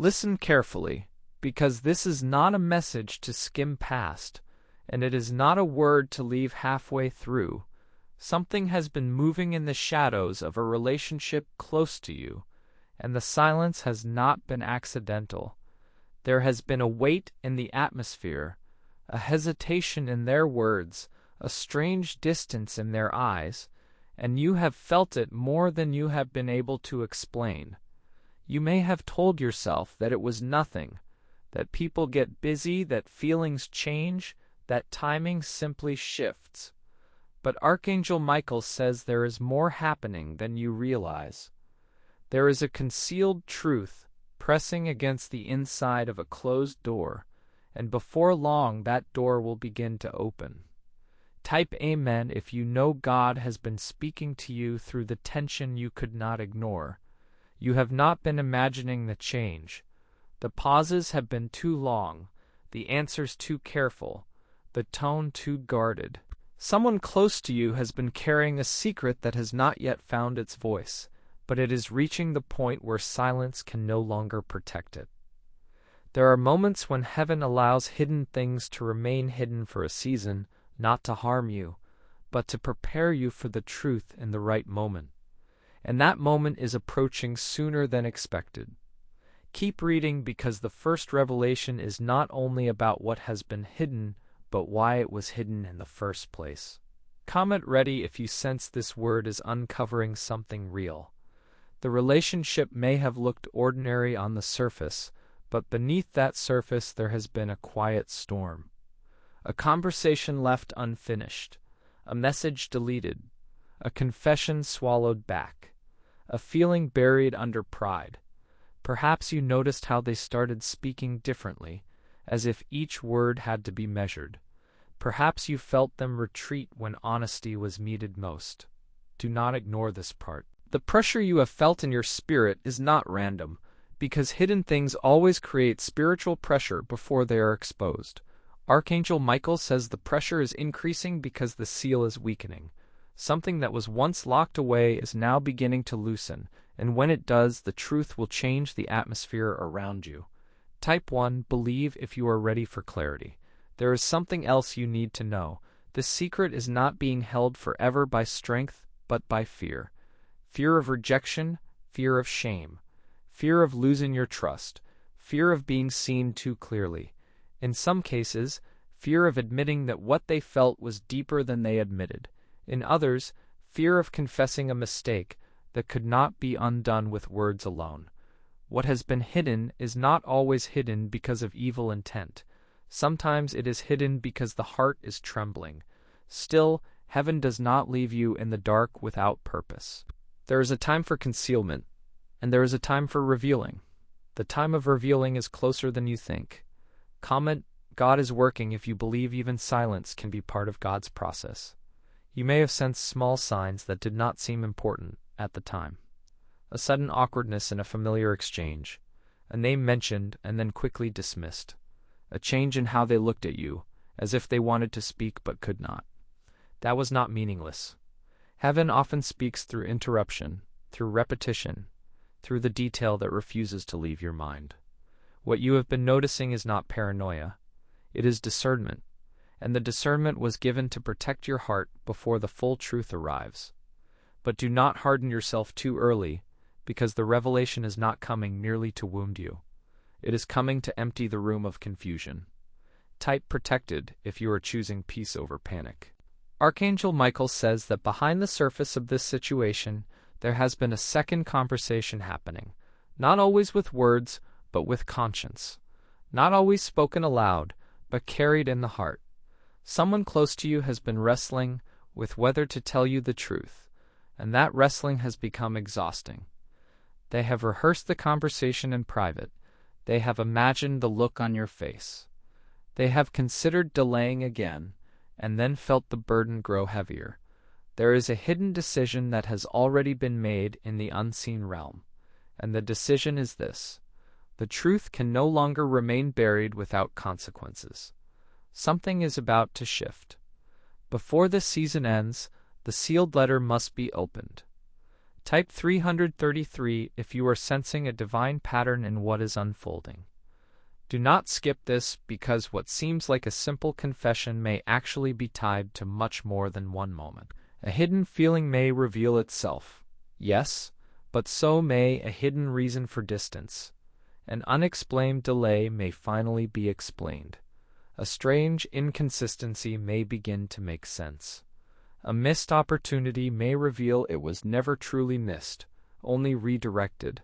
Listen carefully, because this is not a message to skim past, and it is not a word to leave halfway through. Something has been moving in the shadows of a relationship close to you, and the silence has not been accidental. There has been a weight in the atmosphere, a hesitation in their words, a strange distance in their eyes, and you have felt it more than you have been able to explain. You may have told yourself that it was nothing, that people get busy, that feelings change, that timing simply shifts. But Archangel Michael says there is more happening than you realize. There is a concealed truth pressing against the inside of a closed door, and before long that door will begin to open. Type Amen if you know God has been speaking to you through the tension you could not ignore. You have not been imagining the change. The pauses have been too long, the answers too careful, the tone too guarded. Someone close to you has been carrying a secret that has not yet found its voice, but it is reaching the point where silence can no longer protect it. There are moments when heaven allows hidden things to remain hidden for a season, not to harm you, but to prepare you for the truth in the right moment. And that moment is approaching sooner than expected. Keep reading, because the first revelation is not only about what has been hidden, but why it was hidden in the first place. Comment ready if you sense this word is uncovering something real. The relationship may have looked ordinary on the surface, but beneath that surface there has been a quiet storm. A conversation left unfinished, a message deleted, a confession swallowed back, a feeling buried under pride. Perhaps you noticed how they started speaking differently, as if each word had to be measured. Perhaps you felt them retreat when honesty was needed most. Do not ignore this part. The pressure you have felt in your spirit is not random, because hidden things always create spiritual pressure before they are exposed. Archangel Michael says the pressure is increasing because the seal is weakening. Something that was once locked away is now beginning to loosen, and when it does, the truth will change the atmosphere around you. Type 1, believe if you are ready for clarity. There is something else you need to know. This secret is not being held forever by strength, but by fear. Fear of rejection, fear of shame, fear of losing your trust, fear of being seen too clearly. In some cases, fear of admitting that what they felt was deeper than they admitted. In others, fear of confessing a mistake that could not be undone with words alone. What has been hidden is not always hidden because of evil intent. Sometimes it is hidden because the heart is trembling. Still, heaven does not leave you in the dark without purpose. There is a time for concealment, and there is a time for revealing. The time of revealing is closer than you think. Comment, God is working if you believe even silence can be part of God's process. You may have sensed small signs that did not seem important at the time. A sudden awkwardness in a familiar exchange, a name mentioned and then quickly dismissed, a change in how they looked at you, as if they wanted to speak but could not. That was not meaningless. Heaven often speaks through interruption, through repetition, through the detail that refuses to leave your mind. What you have been noticing is not paranoia. It is discernment, and the discernment was given to protect your heart before the full truth arrives. But do not harden yourself too early, because the revelation is not coming merely to wound you. It is coming to empty the room of confusion. Type protected if you are choosing peace over panic. Archangel Michael says that behind the surface of this situation, there has been a second conversation happening, not always with words, but with conscience. Not always spoken aloud, but carried in the heart. Someone close to you has been wrestling with whether to tell you the truth, and that wrestling has become exhausting. They have rehearsed the conversation in private. They have imagined the look on your face. They have considered delaying again, and then felt the burden grow heavier. There is a hidden decision that has already been made in the unseen realm, and the decision is this: the truth can no longer remain buried without consequences. Something is about to shift. Before this season ends, the sealed letter must be opened. Type 333 if you are sensing a divine pattern in what is unfolding. Do not skip this because what seems like a simple confession may actually be tied to much more than one moment. A hidden feeling may reveal itself. Yes, but so may a hidden reason for distance. An unexplained delay may finally be explained. A strange inconsistency may begin to make sense. A missed opportunity may reveal it was never truly missed, only redirected.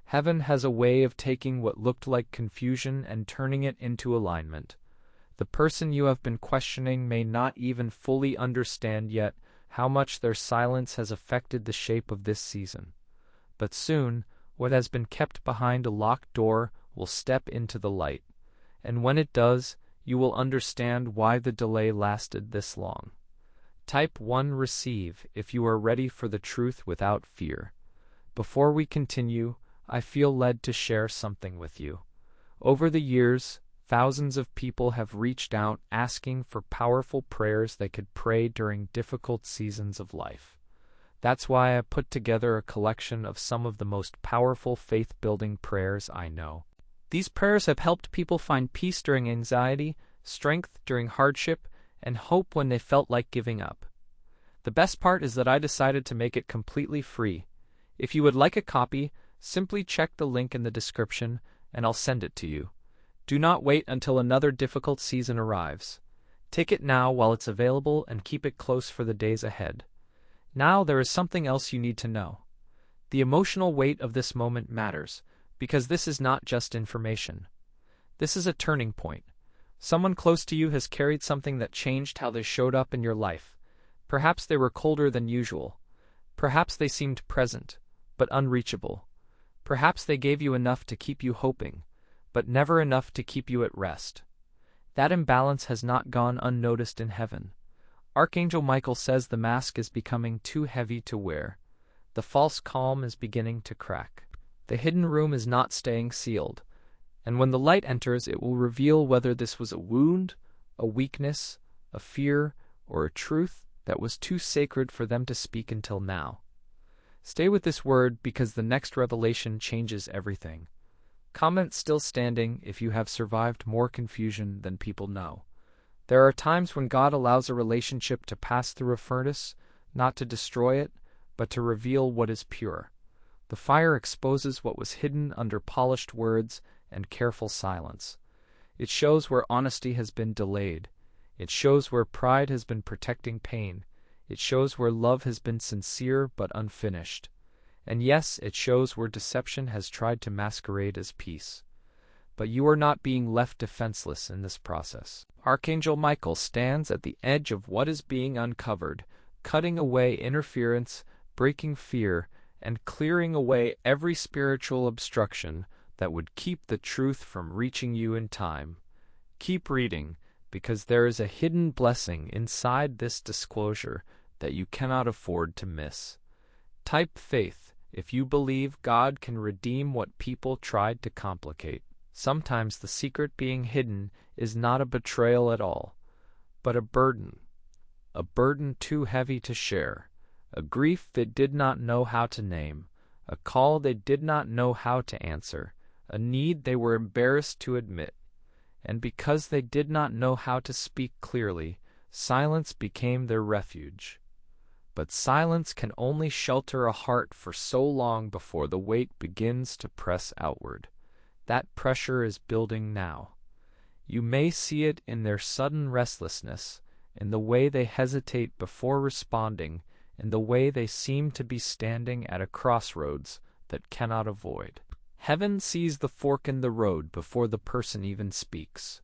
Heaven has a way of taking what looked like confusion and turning it into alignment. The person you have been questioning may not even fully understand yet how much their silence has affected the shape of this season. But soon, what has been kept behind a locked door will step into the light. And when it does, you will understand why the delay lasted this long. Type 1 receive if you are ready for the truth without fear. Before we continue, I feel led to share something with you. Over the years, thousands of people have reached out asking for powerful prayers they could pray during difficult seasons of life. That's why I put together a collection of some of the most powerful faith-building prayers I know. These prayers have helped people find peace during anxiety, strength during hardship, and hope when they felt like giving up. The best part is that I decided to make it completely free. If you would like a copy, simply check the link in the description and I'll send it to you. Do not wait until another difficult season arrives. Take it now while it's available and keep it close for the days ahead. Now there is something else you need to know. The emotional weight of this moment matters, because this is not just information. This is a turning point. Someone close to you has carried something that changed how they showed up in your life. Perhaps they were colder than usual. Perhaps they seemed present, but unreachable. Perhaps they gave you enough to keep you hoping, but never enough to keep you at rest. That imbalance has not gone unnoticed in heaven. Archangel Michael says the mask is becoming too heavy to wear. The false calm is beginning to crack. The hidden room is not staying sealed. And when the light enters, it will reveal whether this was a wound, a weakness, a fear, or a truth that was too sacred for them to speak until now. Stay with this word because the next revelation changes everything. Comment still standing if you have survived more confusion than people know. There are times when God allows a relationship to pass through a furnace, not to destroy it, but to reveal what is pure. The fire exposes what was hidden under polished words and careful silence. It shows where honesty has been delayed. It shows where pride has been protecting pain. It shows where love has been sincere but unfinished. And yes, it shows where deception has tried to masquerade as peace. But you are not being left defenseless in this process. Archangel Michael stands at the edge of what is being uncovered, cutting away interference, breaking fear, and clearing away every spiritual obstruction that would keep the truth from reaching you in time. Keep reading, because there is a hidden blessing inside this disclosure that you cannot afford to miss. Type faith if you believe God can redeem what people tried to complicate. Sometimes the secret being hidden is not a betrayal at all, but a burden too heavy to share, a grief they did not know how to name, a call they did not know how to answer, a need they were embarrassed to admit. And because they did not know how to speak clearly, silence became their refuge. But silence can only shelter a heart for so long before the weight begins to press outward. That pressure is building now. You may see it in their sudden restlessness, in the way they hesitate before responding, in the way they seem to be standing at a crossroads that cannot avoid. Heaven sees the fork in the road before the person even speaks.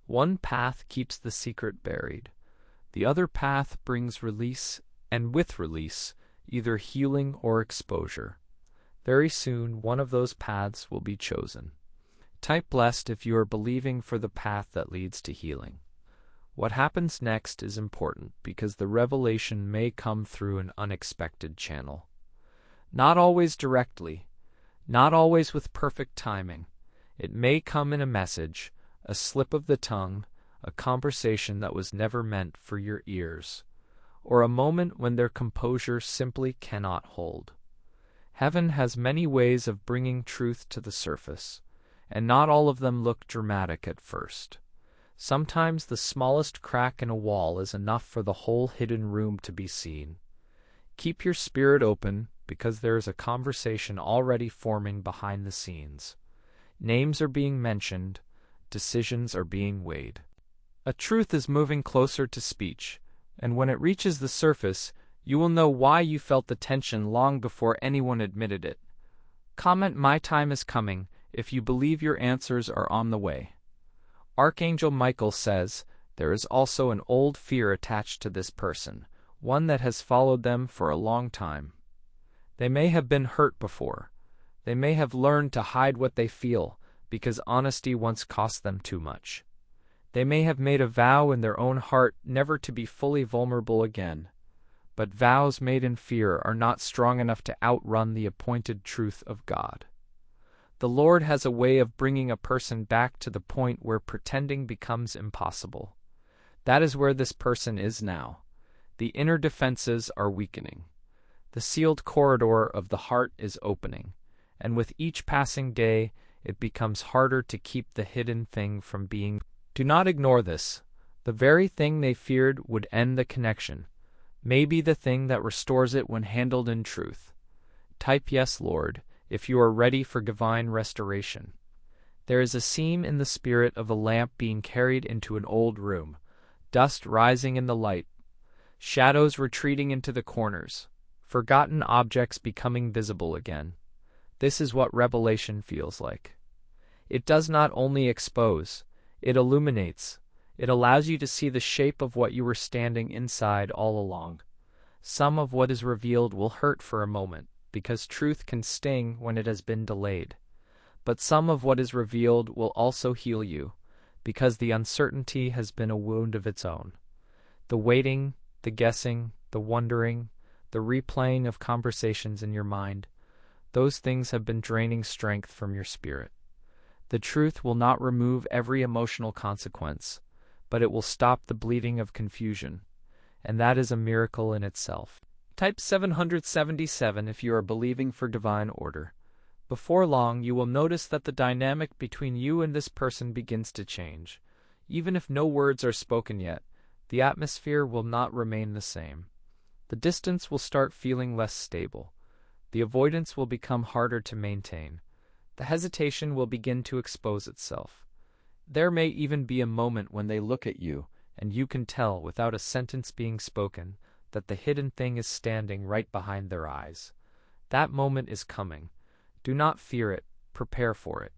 One path keeps the secret buried. The other path brings release, and with release, either healing or exposure. Very soon, one of those paths will be chosen. Type blessed if you are believing for the path that leads to healing. What happens next is important because the revelation may come through an unexpected channel. Not always directly, not always with perfect timing. It may come in a message, a slip of the tongue, a conversation that was never meant for your ears, or a moment when their composure simply cannot hold. Heaven has many ways of bringing truth to the surface, and not all of them look dramatic at first. Sometimes the smallest crack in a wall is enough for the whole hidden room to be seen. Keep your spirit open, because there is a conversation already forming behind the scenes. Names are being mentioned, decisions are being weighed. A truth is moving closer to speech, and when it reaches the surface, you will know why you felt the tension long before anyone admitted it. Comment "My time is coming" if you believe your answers are on the way. Archangel Michael says, there is also an old fear attached to this person, one that has followed them for a long time. They may have been hurt before. They may have learned to hide what they feel, because honesty once cost them too much. They may have made a vow in their own heart never to be fully vulnerable again. But vows made in fear are not strong enough to outrun the appointed truth of God. The Lord has a way of bringing a person back to the point where pretending becomes impossible. That is where this person is now. The inner defenses are weakening. The sealed corridor of the heart is opening, and with each passing day, it becomes harder to keep the hidden thing from being. Do not ignore this. The very thing they feared would end the connection may be the thing that restores it when handled in truth. Type "Yes, Lord," if you are ready for divine restoration. There is a seam in the spirit of a lamp being carried into an old room, dust rising in the light, shadows retreating into the corners, forgotten objects becoming visible again. This is what revelation feels like. It does not only expose, it illuminates. It allows you to see the shape of what you were standing inside all along. Some of what is revealed will hurt for a moment, because truth can sting when it has been delayed. But some of what is revealed will also heal you, because the uncertainty has been a wound of its own. The waiting, the guessing, the wondering, the replaying of conversations in your mind, those things have been draining strength from your spirit. The truth will not remove every emotional consequence, but it will stop the bleeding of confusion, and that is a miracle in itself. Type 777 if you are believing for divine order. Before long, you will notice that the dynamic between you and this person begins to change. Even if no words are spoken yet, the atmosphere will not remain the same. The distance will start feeling less stable. The avoidance will become harder to maintain. The hesitation will begin to expose itself. There may even be a moment when they look at you, and you can tell, without a sentence being spoken, that the hidden thing is standing right behind their eyes. That moment is coming. Do not fear it, prepare for it.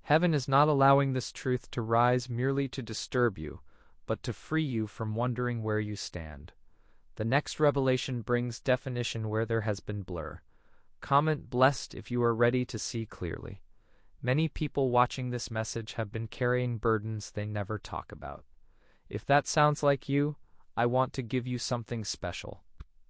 Heaven is not allowing this truth to rise merely to disturb you, but to free you from wondering where you stand. The next revelation brings definition where there has been blur. Comment "Blessed" if you are ready to see clearly. Many people watching this message have been carrying burdens they never talk about. If that sounds like you, I want to give you something special.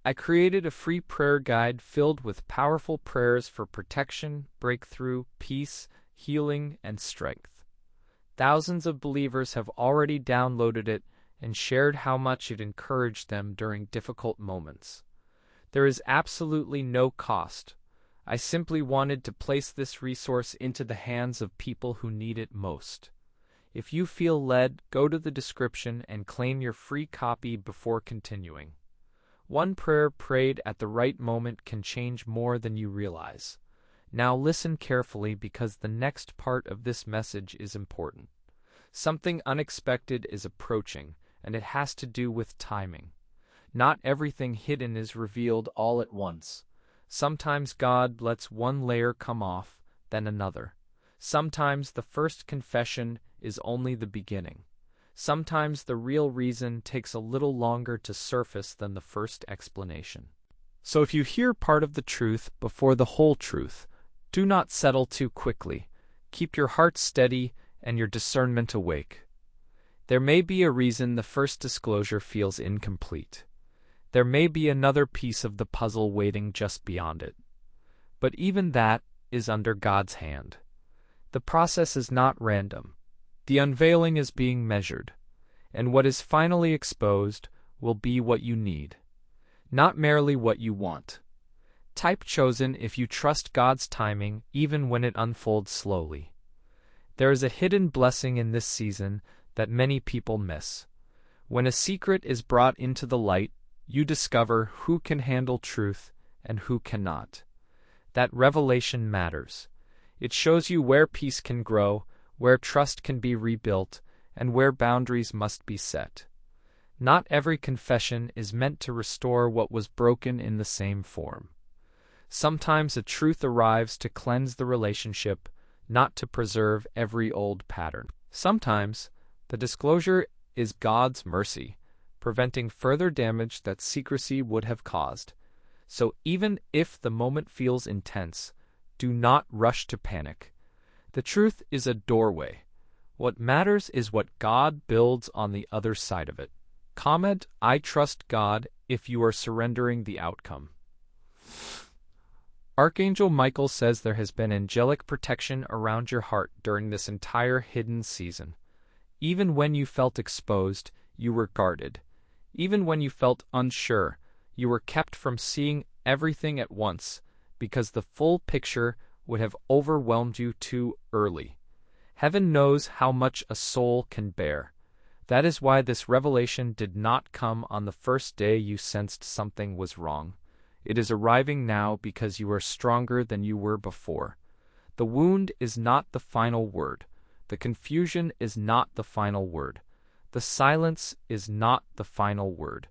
I created a free prayer guide filled with powerful prayers for protection, breakthrough, peace, healing, and strength. Thousands of believers have already downloaded it and shared how much it encouraged them during difficult moments. There is absolutely no cost. I simply wanted to place this resource into the hands of people who need it most. If you feel led, go to the description and claim your free copy before continuing. One prayer prayed at the right moment can change more than you realize. Now listen carefully, because the next part of this message is important. Something unexpected is approaching, and it has to do with timing. Not everything hidden is revealed all at once. Sometimes God lets one layer come off, then another. Sometimes the first confession is only the beginning. Sometimes the real reason takes a little longer to surface than the first explanation. So if you hear part of the truth before the whole truth, do not settle too quickly. Keep your heart steady and your discernment awake. There may be a reason the first disclosure feels incomplete. There may be another piece of the puzzle waiting just beyond it. But even that is under God's hand. The process is not random. The unveiling is being measured, and what is finally exposed will be what you need, not merely what you want. Type chosen if you trust God's timing even when it unfolds slowly. There is a hidden blessing in this season that many people miss. When a secret is brought into the light, you discover who can handle truth and who cannot. That revelation matters. It shows you where peace can grow, where trust can be rebuilt, and where boundaries must be set. Not every confession is meant to restore what was broken in the same form. Sometimes a truth arrives to cleanse the relationship, not to preserve every old pattern. Sometimes the disclosure is God's mercy, preventing further damage that secrecy would have caused. So even if the moment feels intense, do not rush to panic. The truth is a doorway. What matters is what God builds on the other side of it. Comment, "I trust God," if you are surrendering the outcome. Archangel Michael says there has been angelic protection around your heart during this entire hidden season. Even when you felt exposed, you were guarded. Even when you felt unsure, you were kept from seeing everything at once, because the full picture would have overwhelmed you too early. Heaven knows how much a soul can bear. That is why this revelation did not come on the first day you sensed something was wrong. It is arriving now because you are stronger than you were before. The wound is not the final word. The confusion is not the final word. The silence is not the final word.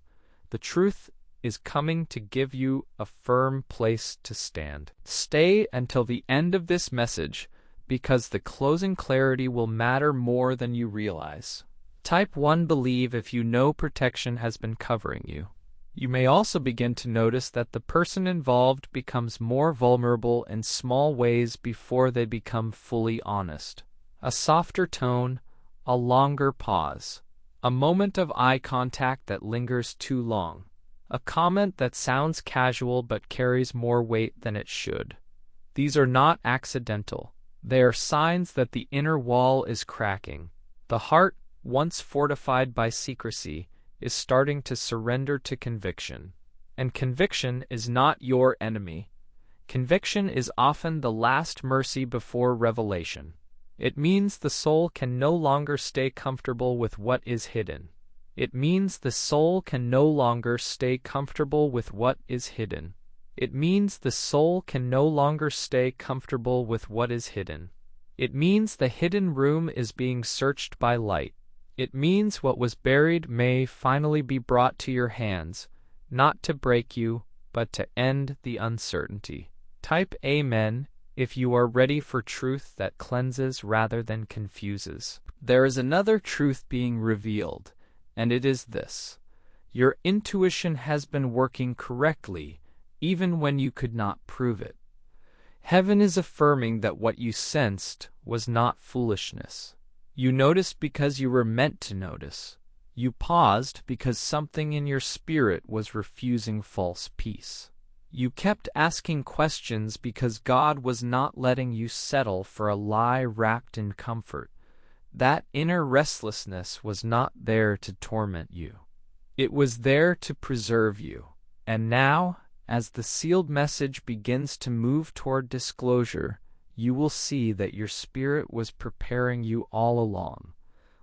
The truth is coming to give you a firm place to stand. Stay until the end of this message, because the closing clarity will matter more than you realize. Type 1 believe if you know protection has been covering you. You may also begin to notice that the person involved becomes more vulnerable in small ways before they become fully honest. A softer tone, a longer pause, a moment of eye contact that lingers too long, a comment that sounds casual but carries more weight than it should. These are not accidental. They are signs that the inner wall is cracking. The heart, once fortified by secrecy, is starting to surrender to conviction. And conviction is not your enemy. Conviction is often the last mercy before revelation. It means the soul can no longer stay comfortable with what is hidden. It means the soul can no longer stay comfortable with what is hidden. It means the soul can no longer stay comfortable with what is hidden. It means the hidden room is being searched by light. It means what was buried may finally be brought to your hands, not to break you, but to end the uncertainty. Type Amen if you are ready for truth that cleanses rather than confuses. There is another truth being revealed, and it is this: your intuition has been working correctly, even when you could not prove it. Heaven is affirming that what you sensed was not foolishness. You noticed because you were meant to notice. You paused because something in your spirit was refusing false peace. You kept asking questions because God was not letting you settle for a lie wrapped in comfort. That inner restlessness was not there to torment you. It was there to preserve you. And now, as the sealed message begins to move toward disclosure, you will see that your spirit was preparing you all along.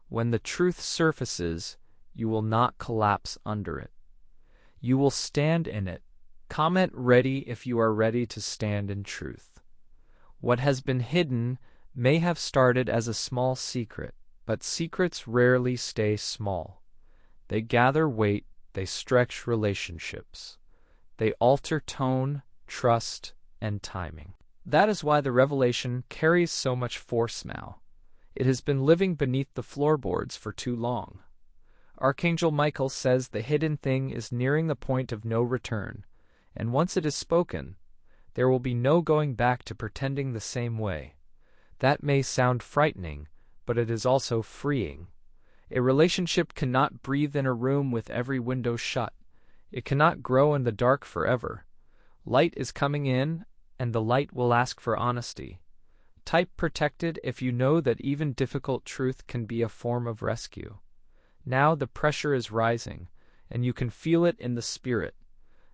When the truth surfaces, you will not collapse under it. You will stand in it. Comment ready if you are ready to stand in truth. What has been hidden may have started as a small secret, but secrets rarely stay small. They gather weight, they stretch relationships. They alter tone, trust, and timing. That is why the revelation carries so much force now. It has been living beneath the floorboards for too long. Archangel Michael says the hidden thing is nearing the point of no return, and once it is spoken, there will be no going back to pretending the same way. That may sound frightening, but it is also freeing. A relationship cannot breathe in a room with every window shut. It cannot grow in the dark forever. Light is coming in, and the light will ask for honesty. Type protected if you know that even difficult truth can be a form of rescue. Now the pressure is rising, and you can feel it in the spirit.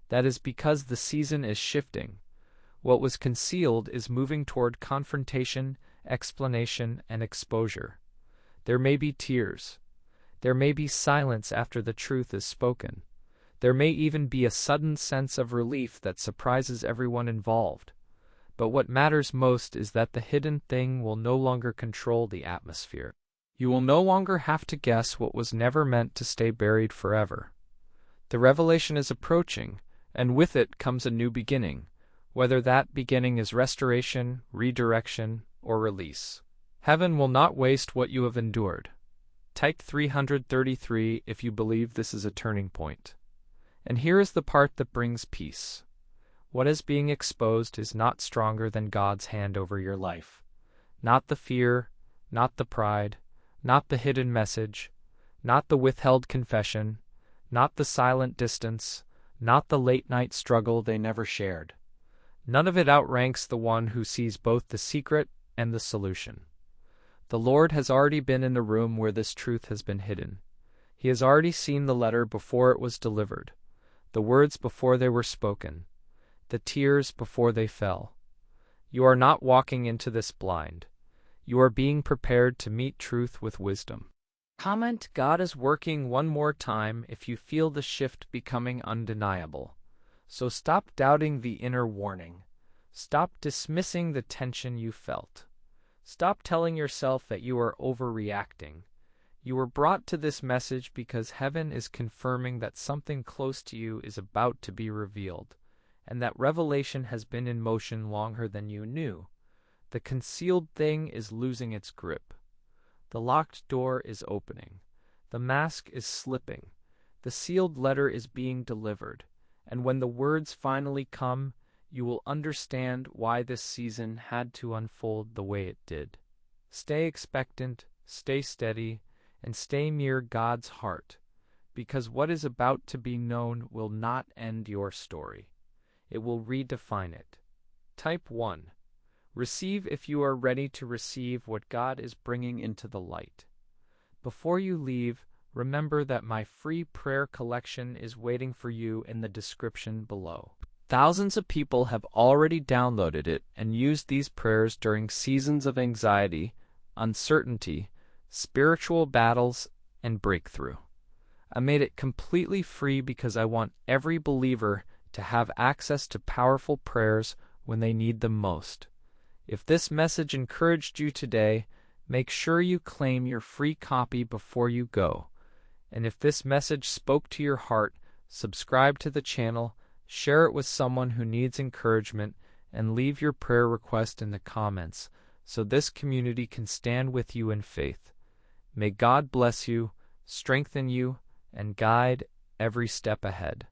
That is because the season is shifting. What was concealed is moving toward confrontation, explanation, and exposure. There may be tears. There may be silence after the truth is spoken. There may even be a sudden sense of relief that surprises everyone involved. But what matters most is that the hidden thing will no longer control the atmosphere. You will no longer have to guess what was never meant to stay buried forever. The revelation is approaching, and with it comes a new beginning, whether that beginning is restoration, redirection, or release. Heaven will not waste what you have endured. Type 333 if you believe this is a turning point. And here is the part that brings peace. What is being exposed is not stronger than God's hand over your life. Not the fear, not the pride, not the hidden message, not the withheld confession, not the silent distance, not the late-night struggle they never shared. None of it outranks the one who sees both the secret and the solution. The Lord has already been in the room where this truth has been hidden. He has already seen the letter before it was delivered, the words before they were spoken, the tears before they fell. You are not walking into this blind. You are being prepared to meet truth with wisdom. Comment God is working one more time if you feel the shift becoming undeniable. So stop doubting the inner warning. Stop dismissing the tension you felt. Stop telling yourself that you are overreacting. You were brought to this message because heaven is confirming that something close to you is about to be revealed, and that revelation has been in motion longer than you knew. The concealed thing is losing its grip. The locked door is opening. The mask is slipping. The sealed letter is being delivered. And when the words finally come, you will understand why this season had to unfold the way it did. Stay expectant, stay steady, and stay near God's heart, because what is about to be known will not end your story. It will redefine it. Type 1. Receive if you are ready to receive what God is bringing into the light. Before you leave, remember that my free prayer collection is waiting for you in the description below. Thousands of people have already downloaded it and used these prayers during seasons of anxiety, uncertainty, spiritual battles, and breakthrough. I made it completely free because I want every believer to have access to powerful prayers when they need them most. If this message encouraged you today, make sure you claim your free copy before you go. And if this message spoke to your heart, subscribe to the channel, share it with someone who needs encouragement, and leave your prayer request in the comments so this community can stand with you in faith. May God bless you, strengthen you, and guide every step ahead.